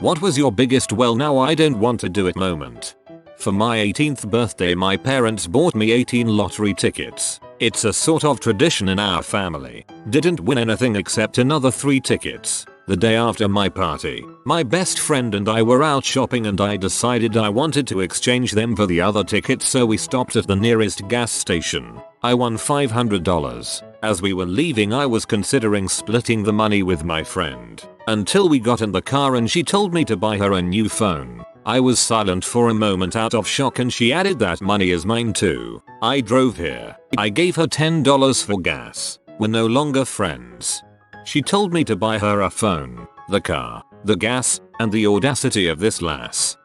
What was your biggest well now I don't want to do it moment? For my 18th birthday my parents bought me 18 lottery tickets. It's a sort of tradition in our family. Didn't win anything except another 3 tickets. The day after my party, my best friend and I were out shopping and I decided I wanted to exchange them for the other tickets, so we stopped at the nearest gas station. I won $500. As we were leaving I was considering splitting the money with my friend, until we got in the car and she told me to buy her a new phone. I was silent for a moment out of shock and she added that money is mine too. I drove here. I gave her $10 for gas. We're no longer friends. She told me to buy her a phone, the car, the gas, and the audacity of this lass.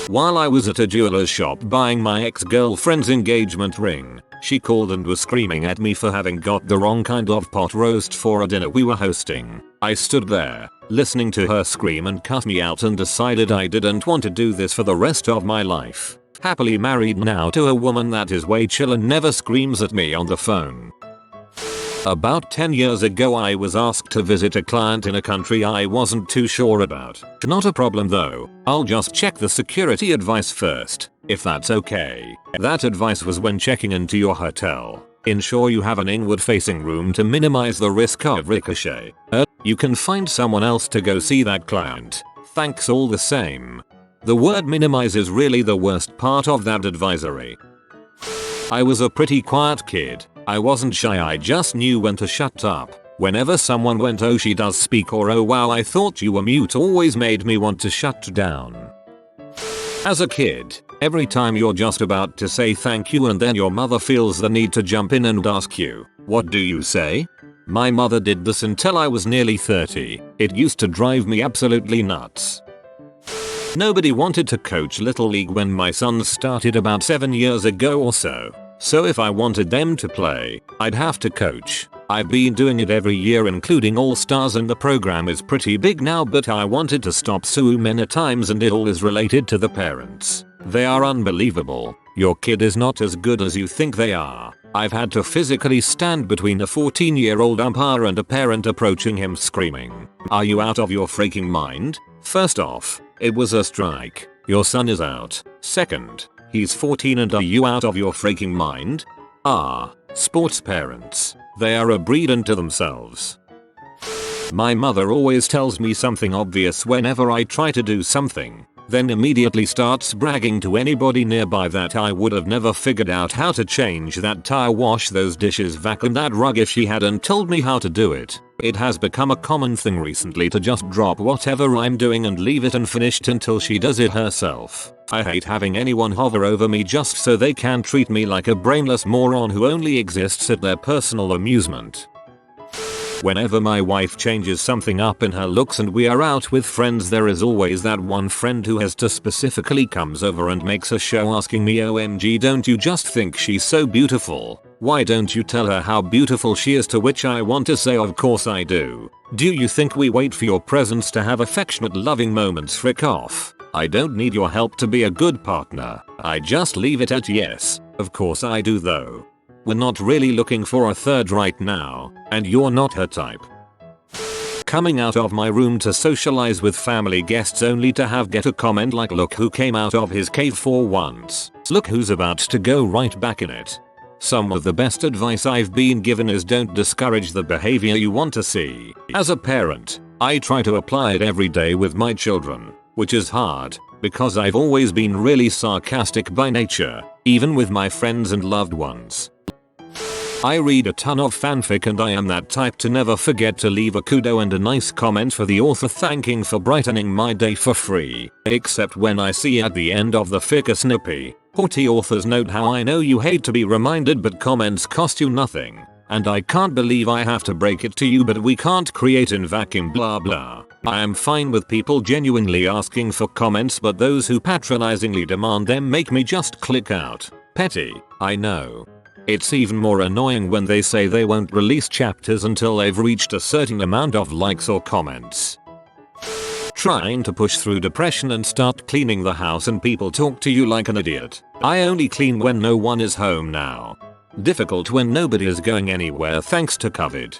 While I was at a jeweler's shop buying my ex-girlfriend's engagement ring, she called and was screaming at me for having got the wrong kind of pot roast for a dinner we were hosting. I stood there, listening to her scream and cut me out and decided I didn't want to do this for the rest of my life. Happily married now to a woman that is way chill and never screams at me on the phone. About 10 years ago I was asked to visit a client in a country I wasn't too sure about. Not a problem though, I'll just check the security advice first, if that's okay. That advice was when checking into your hotel. Ensure you have an inward facing room to minimize the risk of ricochet. You can find someone else to go see that client. Thanks all the same. The word minimize is really the worst part of that advisory. I was a pretty quiet kid. I wasn't shy, I just knew when to shut up. Whenever someone went oh she does speak or oh wow I thought you were mute always made me want to shut down. As a kid, every time you're just about to say thank you and then your mother feels the need to jump in and ask you, what do you say? My mother did this until I was nearly 30. It used to drive me absolutely nuts. Nobody wanted to coach Little League when my sons started about 7 years ago or so. So if I wanted them to play, I'd have to coach. I've been doing it every year including All Stars and the program is pretty big now, but I wanted to stop so many times and it all is related to the parents. They are unbelievable. Your kid is not as good as you think they are. I've had to physically stand between a 14-year-old umpire and a parent approaching him screaming, "Are you out of your freaking mind? First off, it was a strike. Your son is out. Second, he's 14 and are you out of your freaking mind?" Sports parents. They are a breed unto themselves. My mother always tells me something obvious whenever I try to do something, then immediately starts bragging to anybody nearby that I would have never figured out how to change that tire, wash those dishes, vacuum that rug if she hadn't told me how to do it. It has become a common thing recently to just drop whatever I'm doing and leave it unfinished until she does it herself. I hate having anyone hover over me just so they can treat me like a brainless moron who only exists at their personal amusement. Whenever my wife changes something up in her looks and we are out with friends, there is always that one friend who has to specifically comes over and makes a show asking me, "OMG, don't you just think she's so beautiful? Why don't you tell her how beautiful she is?" To which I want to say, of course I do. Do you think we wait for your presence to have affectionate loving moments? Frick off. I don't need your help to be a good partner. I just leave it at yes. Of course I do though. We're not really looking for a third right now, and you're not her type. Coming out of my room to socialize with family guests only to get a comment like, "Look who came out of his cave for once. Look who's about to go right back in it." Some of the best advice I've been given is don't discourage the behavior you want to see. As a parent, I try to apply it every day with my children, which is hard, because I've always been really sarcastic by nature, even with my friends and loved ones. I read a ton of fanfic and I am that type to never forget to leave a kudo and a nice comment for the author thanking for brightening my day for free, except when I see at the end of the fic a snippy, haughty author's note. How I know you hate to be reminded, but comments cost you nothing, and I can't believe I have to break it to you, but we can't create in vacuum blah blah. I am fine with people genuinely asking for comments, but those who patronizingly demand them make me just click out. Petty, I know. It's even more annoying when they say they won't release chapters until they've reached a certain amount of likes or comments. Trying to push through depression and start cleaning the house and people talk to you like an idiot. I only clean when no one is home now. Difficult when nobody is going anywhere thanks to COVID.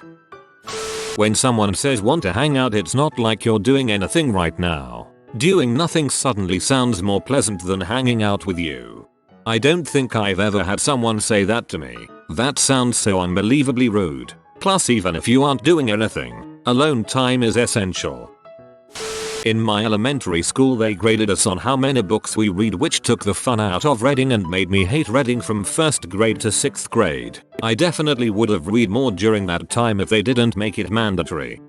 When someone says want to hang out, it's not like you're doing anything right now. Doing nothing suddenly sounds more pleasant than hanging out with you. I don't think I've ever had someone say that to me. That sounds so unbelievably rude. Plus, even if you aren't doing anything, alone time is essential. In my elementary school they graded us on how many books we read, which took the fun out of reading and made me hate reading from 1st grade to 6th grade. I definitely would have read more during that time if they didn't make it mandatory.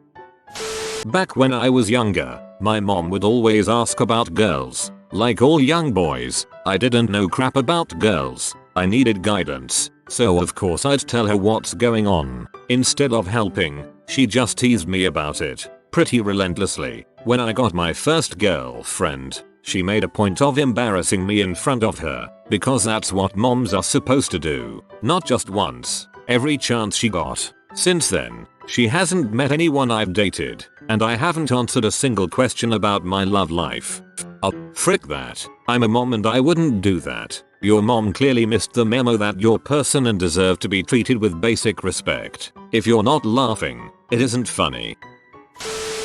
Back when I was younger, my mom would always ask about girls. Like all young boys, I didn't know crap about girls. I needed guidance, so of course I'd tell her what's going on. Instead of helping, she just teased me about it, pretty relentlessly. When I got my first girlfriend, she made a point of embarrassing me in front of her, because that's what moms are supposed to do. Not just once, every chance she got. Since then, she hasn't met anyone I've dated, and I haven't answered a single question about my love life. Oh, frick that. I'm a mom and I wouldn't do that. Your mom clearly missed the memo that you're a person and deserve to be treated with basic respect. If you're not laughing, it isn't funny.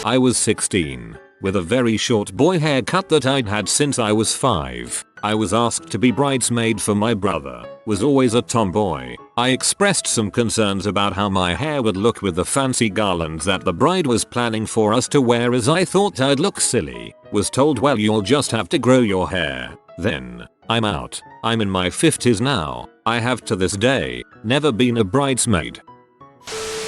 I was 16, with a very short boy haircut that I'd had since I was 5. I was asked to be bridesmaid for my brother. Was always a tomboy. I expressed some concerns about how my hair would look with the fancy garlands that the bride was planning for us to wear, as I thought I'd look silly. Was told, well, you'll just have to grow your hair. Then, I'm out. I'm in my 50s now. I have to this day never been a bridesmaid.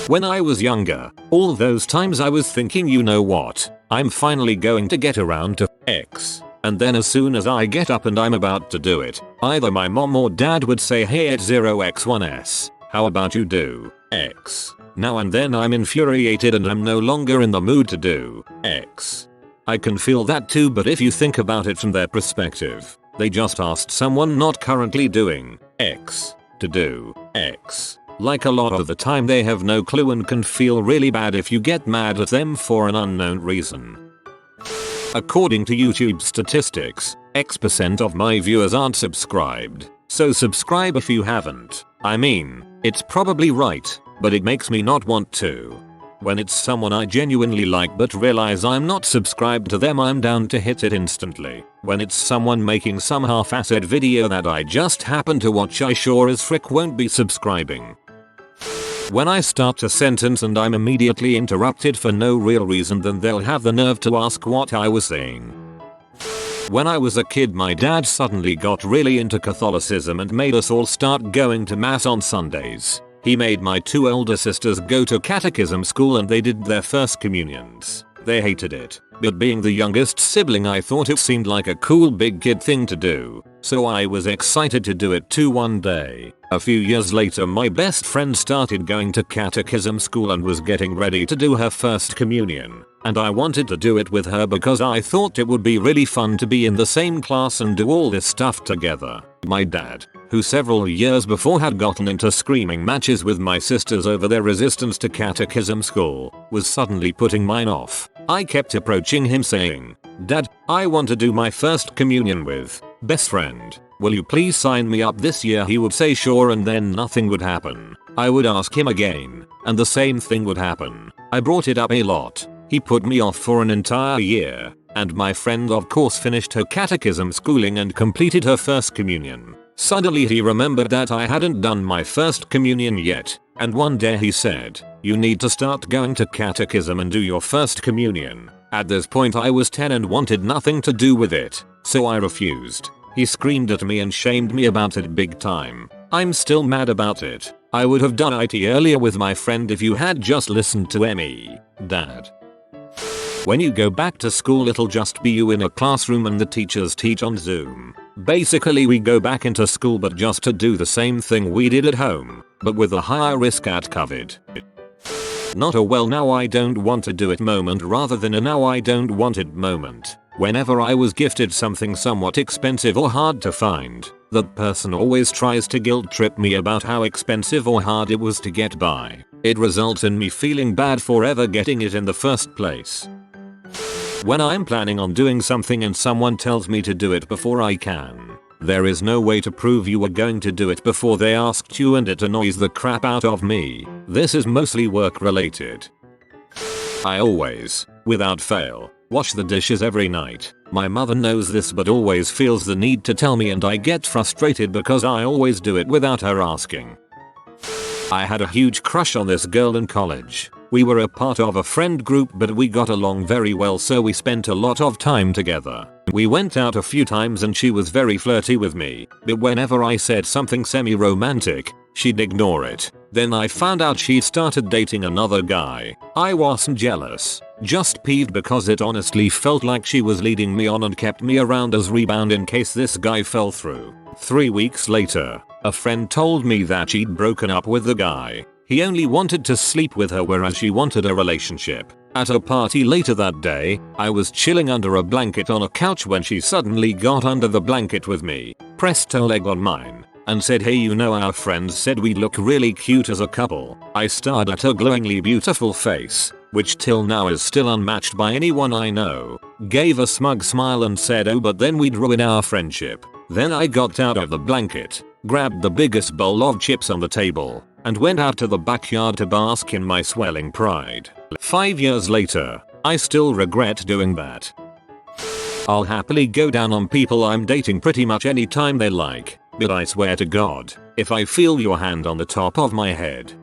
When I was younger, all those times I was thinking, you know what, I'm finally going to get around to X. And then as soon as I get up and I'm about to do it, either my mom or dad would say, hey, it's 0x1s. How about you do X? Now and then I'm infuriated and I'm no longer in the mood to do X. I can feel that too, but if you think about it from their perspective, they just asked someone not currently doing X to do X. Like, a lot of the time they have no clue and can feel really bad if you get mad at them for an unknown reason. According to YouTube statistics, X% of my viewers aren't subscribed, so subscribe if you haven't. I mean, it's probably right, but it makes me not want to. When it's someone I genuinely like but realize I'm not subscribed to them, I'm down to hit it instantly. When it's someone making some half-assed video that I just happen to watch, I sure as frick won't be subscribing. When I start a sentence and I'm immediately interrupted for no real reason, then they'll have the nerve to ask what I was saying. When I was a kid, my dad suddenly got really into Catholicism and made us all start going to mass on Sundays. He made my 2 older sisters go to catechism school and they did their first communions. They hated it, but being the youngest sibling, I thought it seemed like a cool big kid thing to do, so I was excited to do it too one day. A few years later, my best friend started going to catechism school and was getting ready to do her first communion, and I wanted to do it with her because I thought it would be really fun to be in the same class and do all this stuff together. My dad, who several years before had gotten into screaming matches with my sisters over their resistance to catechism school, was suddenly putting mine off. I kept approaching him saying, "Dad, I want to do my first communion with best friend. Will you please sign me up this year?" He would say sure, and then nothing would happen. I would ask him again, and the same thing would happen. I brought it up a lot. He put me off for an entire year, and my friend of course finished her catechism schooling and completed her first communion. Suddenly he remembered that I hadn't done my first communion yet, and one day he said, "You need to start going to catechism and do your first communion." At this point I was 10 and wanted nothing to do with it, so I refused. He screamed at me and shamed me about it big time. I'm still mad about it. I would have done it earlier with my friend if you had just listened to me, Dad. When you go back to school, it'll just be you in a classroom and the teachers teach on Zoom. Basically we go back into school but just to do the same thing we did at home, but with a higher risk at COVID. Not a well now I don't want to do it moment rather than a now I don't want it moment. Whenever I was gifted something somewhat expensive or hard to find, that person always tries to guilt trip me about how expensive or hard it was to get by. It results in me feeling bad for ever getting it in the first place. When I'm planning on doing something and someone tells me to do it before I can, there is no way to prove you were going to do it before they asked you, and it annoys the crap out of me. This is mostly work related. I always, without fail, wash the dishes every night. My mother knows this but always feels the need to tell me, and I get frustrated because I always do it without her asking. I had a huge crush on this girl in college. We were a part of a friend group but we got along very well, so we spent a lot of time together. We went out a few times and she was very flirty with me, but whenever I said something semi-romantic, she'd ignore it. Then I found out she started dating another guy. I wasn't jealous, just peeved because it honestly felt like she was leading me on and kept me around as rebound in case this guy fell through. 3 weeks later, a friend told me that she'd broken up with the guy. He only wanted to sleep with her whereas she wanted a relationship. At a party later that day, I was chilling under a blanket on a couch when she suddenly got under the blanket with me, pressed her leg on mine, and said, "Hey, you know our friends said we'd look really cute as a couple." I stared at her glowingly beautiful face, which till now is still unmatched by anyone I know, gave a smug smile and said, "Oh, but then we'd ruin our friendship." Then I got out of the blanket, grabbed the biggest bowl of chips on the table, and went out to the backyard to bask in my swelling pride. 5 years later, I still regret doing that. I'll happily go down on people I'm dating pretty much any time they like, but I swear to God, if I feel your hand on the top of my head,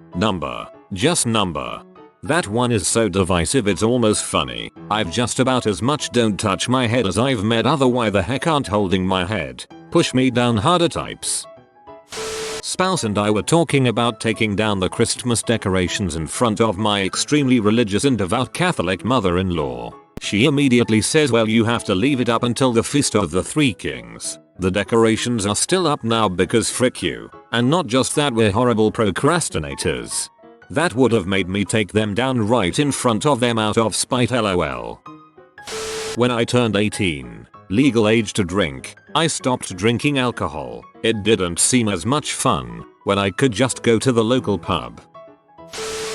just number. That one is so divisive it's almost funny. I've just about as much don't touch my head as I've met other why the heck aren't holding my head, push me down harder types. Spouse and I were talking about taking down the Christmas decorations in front of my extremely religious and devout Catholic mother-in-law. She immediately says, "Well, you have to leave it up until the Feast of the Three Kings. The decorations are still up now because frick you. And not just that, we're horrible procrastinators." That would have made me take them down right in front of them out of spite, lol. When I turned 18, legal age to drink, I stopped drinking alcohol. It didn't seem as much fun when I could just go to the local pub.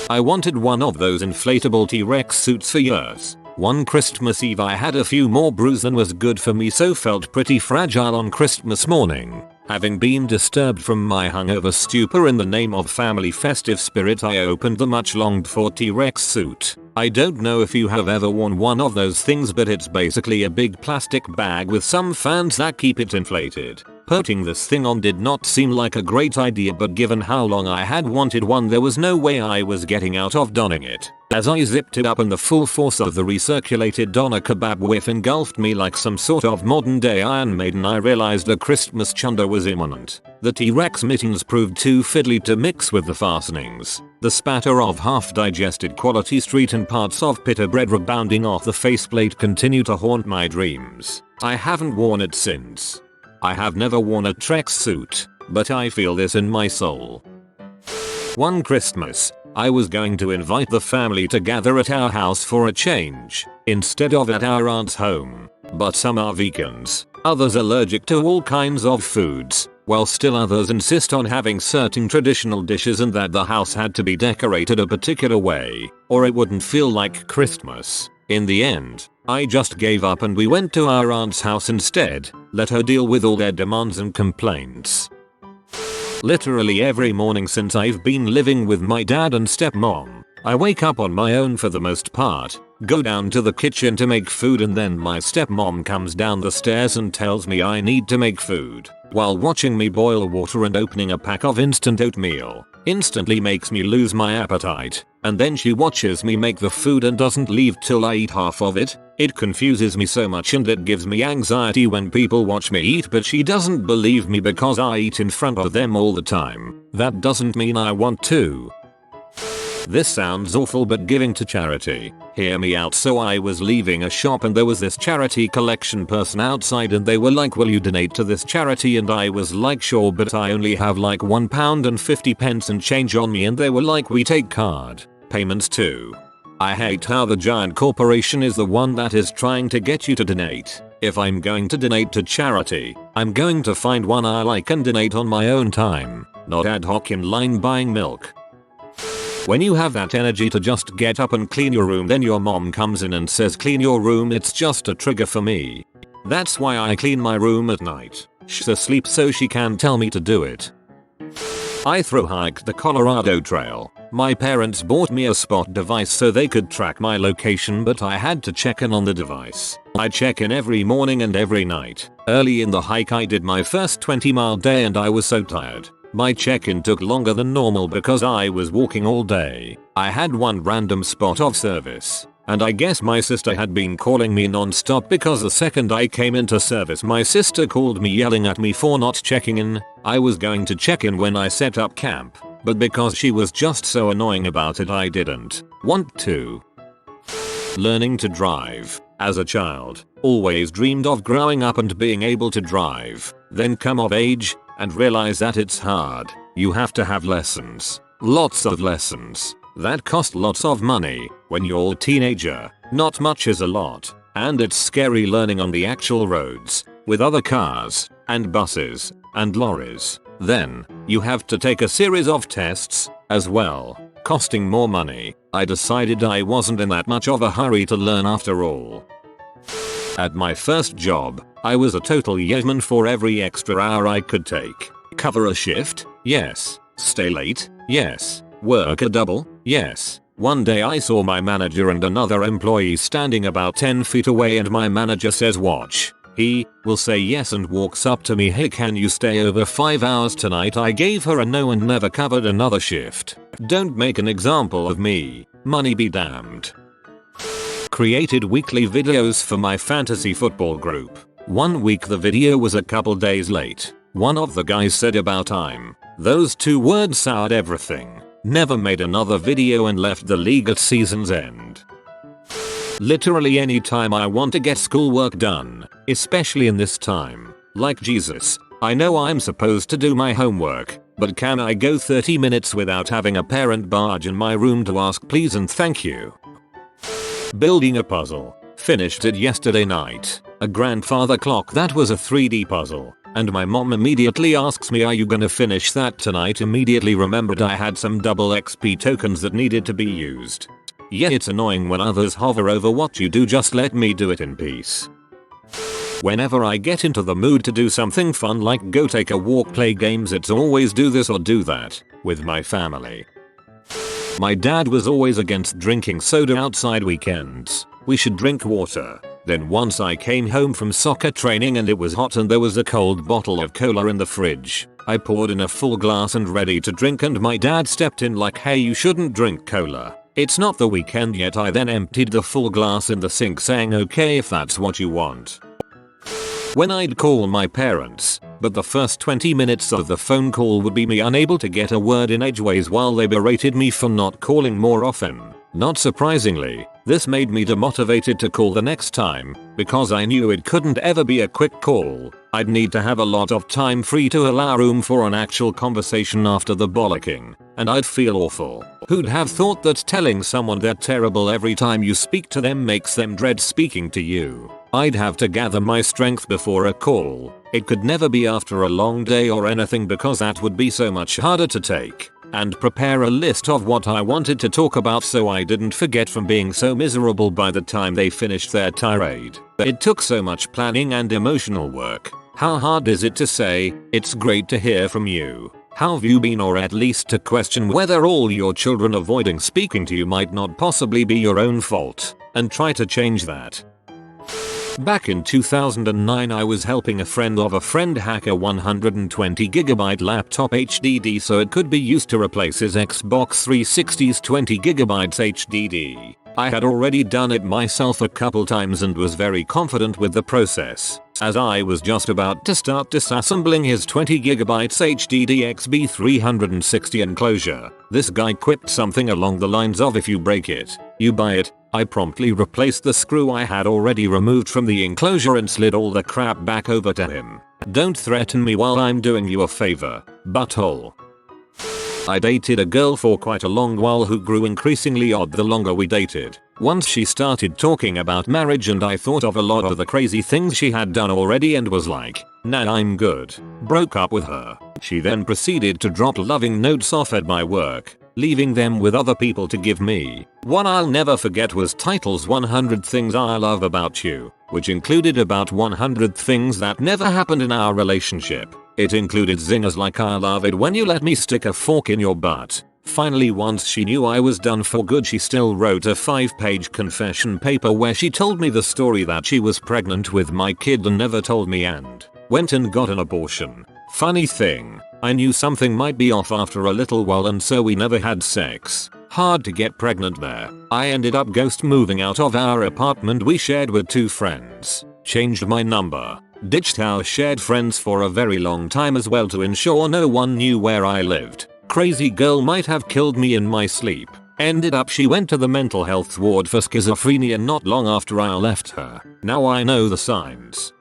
I wanted one of those inflatable T-Rex suits for years. One Christmas Eve I had a few more brews than was good for me, so felt pretty fragile on Christmas morning. Having been disturbed from my hungover stupor in the name of family festive spirit, I opened the much longed for T-Rex suit. I don't know if you have ever worn one of those things, but it's basically a big plastic bag with some fans that keep it inflated. Putting this thing on did not seem like a great idea, but given how long I had wanted one, there was no way I was getting out of donning it. As I zipped it up and the full force of the recirculated doner kebab whiff engulfed me like some sort of modern day Iron Maiden, I realized a Christmas chunder was imminent. The T-Rex mittens proved too fiddly to mix with the fastenings. The spatter of half-digested quality street and parts of pita bread rebounding off the faceplate continue to haunt my dreams. I haven't worn it since. I have never worn a Trex suit, but I feel this in my soul. One Christmas, I was going to invite the family to gather at our house for a change, instead of at our aunt's home. But some are vegans, others allergic to all kinds of foods, while still others insist on having certain traditional dishes and that the house had to be decorated a particular way, or it wouldn't feel like Christmas. In the end, I just gave up and we went to our aunt's house instead, let her deal with all their demands and complaints. Literally every morning since I've been living with my dad and stepmom, I wake up on my own for the most part, go down to the kitchen to make food, and then my stepmom comes down the stairs and tells me I need to make food, while watching me boil water and opening a pack of instant oatmeal. Instantly makes me lose my appetite, and then she watches me make the food and doesn't leave till I eat half of it. It confuses me so much and it gives me anxiety when people watch me eat, but she doesn't believe me because I eat in front of them all the time. That doesn't mean I want to. This sounds awful, but giving to charity. Hear me out. So I was leaving a shop and there was this charity collection person outside and they were like, "Will you donate to this charity?" And I was like, "Sure, but I only have like £1.50 and change on me." And they were like, "We take card payments too." I hate how the giant corporation is the one that is trying to get you to donate. If I'm going to donate to charity, I'm going to find one I like and donate on my own time, not ad hoc in line buying milk. When you have that energy to just get up and clean your room, then your mom comes in and says clean your room, it's just a trigger for me. That's why I clean my room at night. She's asleep so she can tell me to do it. I thru-hiked the Colorado Trail. My parents bought me a spot device so they could track my location, but I had to check in on the device. I check in every morning and every night. Early in the hike I did my first 20-mile day and I was so tired. My check-in took longer than normal because I was walking all day. I had one random spot of service. And I guess my sister had been calling me non-stop because the second I came into service my sister called me yelling at me for not checking in. I was going to check in when I set up camp, but because she was just so annoying about it I didn't want to. Learning to drive. As a child, always dreamed of growing up and being able to drive, then come of age and realize that it's hard. You have to have lessons. Lots of lessons. That cost lots of money. When you're a teenager, not much is a lot. And it's scary learning on the actual roads, with other cars, and buses, and lorries. Then, you have to take a series of tests, as well, costing more money. I decided I wasn't in that much of a hurry to learn after all. At my first job, I was a total yeoman for every extra hour I could take. Cover a shift? Yes. Stay late? Yes. Work a double? Yes. One day I saw my manager and another employee standing about 10 feet away and my manager says watch. He will say yes and walks up to me, hey, can you stay over 5 hours tonight? I gave her a no and never covered another shift. Don't make an example of me. Money be damned. Created weekly videos for my fantasy football group. One week the video was a couple days late. One of the guys said about time. Those 2 words soured everything. Never made another video and left the league at season's end. Literally any time I want to get schoolwork done, especially in this time. Like Jesus, I know I'm supposed to do my homework, but can I go 30 minutes without having a parent barge in my room to ask please and thank you? Building a puzzle. Finished it yesterday night. A grandfather clock that was a 3D puzzle. And my mom immediately asks me, are you gonna finish that tonight? Immediately remembered I had some double XP tokens that needed to be used. Yeah, it's annoying when others hover over what you do, just let me do it in peace. Whenever I get into the mood to do something fun like go take a walk, play games, it's always do this or do that with my family. My dad was always against drinking soda outside weekends. We should drink water. Then once I came home from soccer training and it was hot and there was a cold bottle of cola in the fridge. I poured in a full glass and ready to drink and my dad stepped in like, hey, you shouldn't drink cola. It's not the weekend yet. I then emptied the full glass in the sink saying okay if that's what you want. When I'd call my parents, but the first 20 minutes of the phone call would be me unable to get a word in edgeways while they berated me for not calling more often. Not surprisingly, this made me demotivated to call the next time, because I knew it couldn't ever be a quick call. I'd need to have a lot of time free to allow room for an actual conversation after the bollocking, and I'd feel awful. Who'd have thought that telling someone they're terrible every time you speak to them makes them dread speaking to you? I'd have to gather my strength before a call. It could never be after a long day or anything because that would be so much harder to take. And prepare a list of what I wanted to talk about so I didn't forget from being so miserable by the time they finished their tirade. It took so much planning and emotional work. How hard is it to say, it's great to hear from you? How have you been, or at least to question whether all your children avoiding speaking to you might not possibly be your own fault, and try to change that. Back in 2009 I was helping a friend of a friend hack a 120GB laptop HDD so it could be used to replace his Xbox 360's 20GB HDD. I had already done it myself a couple times and was very confident with the process. As I was just about to start disassembling his 20GB HDD XB360 enclosure, this guy quipped something along the lines of, if you break it, you buy it. I promptly replaced the screw I had already removed from the enclosure and slid all the crap back over to him. Don't threaten me while I'm doing you a favor, butthole. I dated a girl for quite a long while who grew increasingly odd the longer we dated. Once she started talking about marriage and I thought of a lot of the crazy things she had done already and was like, nah, I'm good. Broke up with her. She then proceeded to drop loving notes off at my work, leaving them with other people to give me. One I'll never forget was titles 100 Things I Love About You, which included about 100 things that never happened in our relationship. It included zingers like "I love it when you let me stick a fork in your butt." Finally, once she knew I was done for good, she still wrote a 5-page confession paper where she told me the story that she was pregnant with my kid and never told me and went and got an abortion. Funny thing, I knew something might be off after a little while and so we never had sex. Hard to get pregnant there. I ended up ghost moving out of our apartment we shared with 2 friends. Changed my number. Ditched our shared friends for a very long time as well to ensure no one knew where I lived. Crazy girl might have killed me in my sleep. Ended up she went to the mental health ward for schizophrenia not long after I left her. Now I know the signs.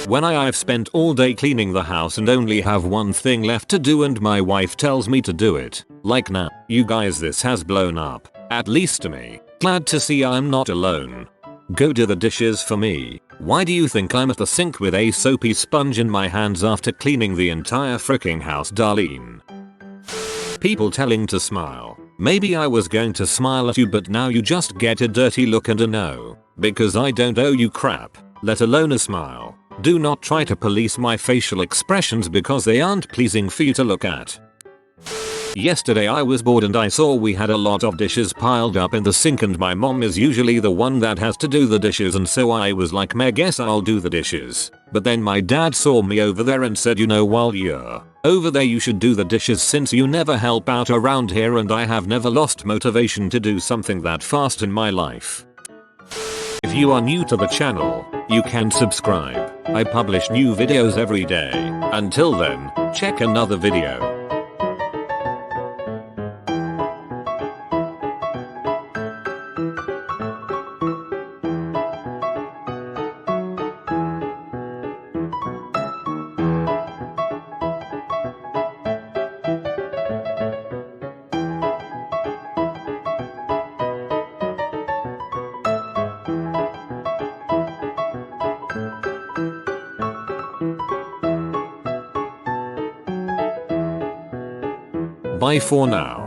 When I've spent all day cleaning the house and only have one thing left to do and my wife tells me to do it. Like nah, you guys, this has blown up. At least to me. Glad to see I'm not alone. Go do the dishes for me. Why do you think I'm at the sink with a soapy sponge in my hands after cleaning the entire freaking house, Darlene? People telling to smile. Maybe I was going to smile at you but now you just get a dirty look and a no. Because I don't owe you crap, let alone a smile. Do not try to police my facial expressions because they aren't pleasing for you to look at. Yesterday I was bored and I saw we had a lot of dishes piled up in the sink and my mom is usually the one that has to do the dishes and so I was like, "Meh, guess I'll do the dishes." But then my dad saw me over there and said, "You know, while you're over there you should do the dishes since you never help out around here," and I have never lost motivation to do something that fast in my life. If you are new to the channel, you can subscribe. I publish new videos every day. Until then, check another video. Bye for now.